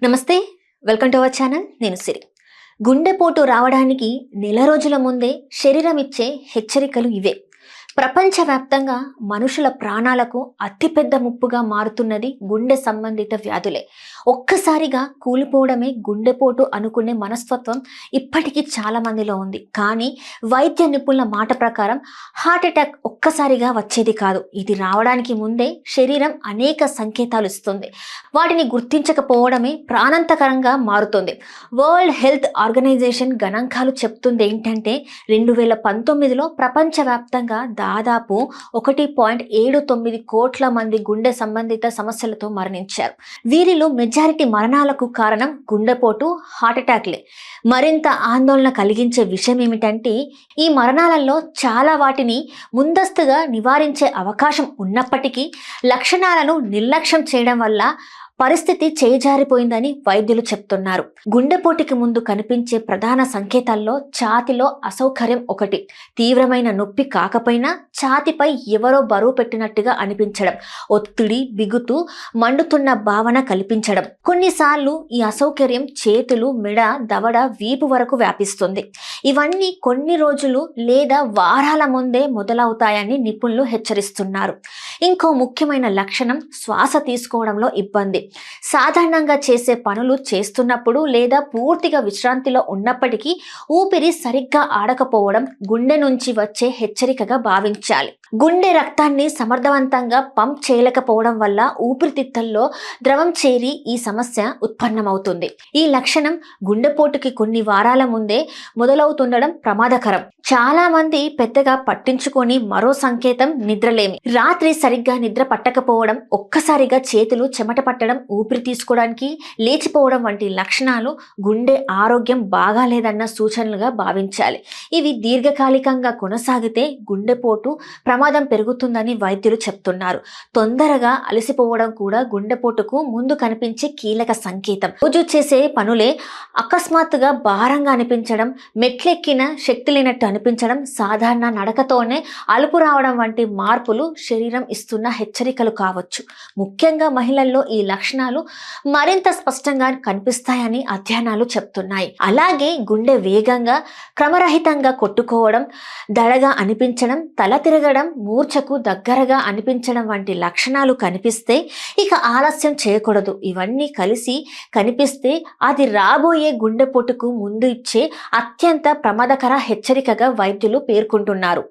నమస్తే. Welcome to our channel. నేను సిరి. గుండెపోటు రావడానికి నెల రోజుల ముందే శరీరం ఇచ్చే హెచ్చరికలు ఇవే. ప్రపంచవ్యాప్తంగా మనుషుల ప్రాణాలకు అతిపెద్ద ముప్పుగా మారుతున్నది గుండె సంబంధిత వ్యాధులే. ఒక్కసారిగా కూలిపోవడమే గుండెపోటు అనుకునే మనస్తత్వం ఇప్పటికీ చాలా మందిలో ఉంది. కానీ వైద్య నిపుణుల మాట ప్రకారం హార్ట్ అటాక్ ఒక్కసారిగా వచ్చేది కాదు. ఇది రావడానికి ముందే శరీరం అనేక సంకేతాలు ఇస్తుంది. వాటిని గుర్తించకపోవడమే ప్రాణాంతకరంగా మారుతుంది. వరల్డ్ హెల్త్ ఆర్గనైజేషన్ గణాంకాలు చెప్తుంది ఏంటంటే 2019లో ప్రపంచవ్యాప్తంగా దాదాపు 1.79 కోట్ల మంది గుండె సంబంధిత సమస్యలతో మరణించారు. వీరిలో మెజారిటీ మరణాలకు కారణం గుండెపోటు, హార్ట్ అటాక్లే. మరింత ఆందోళన కలిగించే విషయం ఏమిటంటే ఈ మరణాలలో చాలా వాటిని ముందస్తుగా నివారించే అవకాశం ఉన్నప్పటికీ లక్షణాలను నిర్లక్ష్యం చేయడం వల్ల పరిస్థితి చేజారిపోయిందని వైద్యులు చెప్తున్నారు. గుండెపోటుకి ముందు కనిపించే ప్రధాన సంకేతాల్లో ఛాతిలో అసౌకర్యం ఒకటి. తీవ్రమైన నొప్పి కాకపోయినా ఛాతిపై ఎవరో బరువు పెట్టినట్టుగా అనిపించడం, ఒత్తిడి, బిగుతు, మండుతున్న భావన కల్పించడం. కొన్నిసార్లు ఈ అసౌకర్యం చేతులు, మెడ, దవడ, వీపు వరకు వ్యాపిస్తుంది. ఇవన్నీ కొన్ని రోజులు లేదా వారాల ముందే మొదలవుతాయని నిపుణులు హెచ్చరిస్తున్నారు. ఇంకో ముఖ్యమైన లక్షణం శ్వాస తీసుకోవడంలో ఇబ్బంది. సాధారణంగా చేసే పనులు చేస్తున్నప్పుడు లేదా పూర్తిగా విశ్రాంతిలో ఉన్నప్పటికీ ఊపిరి సరిగ్గా ఆడకపోవడం గుండె నుంచి వచ్చే హెచ్చరికగా భావించాలి. గుండె రక్తాన్ని సమర్థవంతంగా పంప్ చేయలేకపోవడం వల్ల ఊపిరితిత్తుల్లో ద్రవం చేరి ఈ సమస్య ఉత్పన్నమవుతుంది. ఈ లక్షణం గుండెపోటుకి కొన్ని వారాల ముందే మొదలవుతుండడం ప్రమాదకరం. చాలా మంది పెద్దగా పట్టించుకొని మరో సంకేతం నిద్రలేమి. రాత్రి సరిగ్గా నిద్ర పట్టకపోవడం, ఒక్కసారిగా చేతులు చెమట పట్టడం, ఊపిరి తీసుకోవడానికి లేచిపోవడం వంటి లక్షణాలు గుండె ఆరోగ్యం బాగాలేదన్న సూచనలుగా భావించాలి. ఇవి దీర్ఘకాలికంగా కొనసాగితే గుండెపోటు ప్రమాదం పెరుగుతుందని వైద్యులు చెప్తున్నారు. తొందరగా అలసిపోవడం కూడా గుండెపోటుకు ముందు కనిపించే కీలక సంకేతం. రోజు చేసే పనులే అకస్మాత్తుగా భారంగా అనిపించడం, మెట్లెక్కిన శక్తి లేనట్టు అనిపించడం, సాధారణ నడకతోనే అలుపు రావడం వంటి మార్పులు శరీరం ఇస్తున్న హెచ్చరికలు కావచ్చు. ముఖ్యంగా మహిళల్లో ఈ లక్షణాలు మరింత స్పష్టంగా కనిపిస్తాయని అధ్యయనాలు చెప్తున్నాయి. అలాగే గుండె వేగంగా, క్రమరహితంగా కొట్టుకోవడం, దడగా అనిపించడం, తల తిరగడం, మూర్ఛకు దగ్గరగా అనిపించడం వంటి లక్షణాలు కనిపిస్తే ఇక ఆలస్యం చేయకూడదు. ఇవన్నీ కలిసి కనిపిస్తే అది రాబోయే గుండెపోటుకు ముందు ఇచ్చే అత్యంత ప్రమాదకర హెచ్చరికగా వైద్యులు పేర్కొంటున్నారు.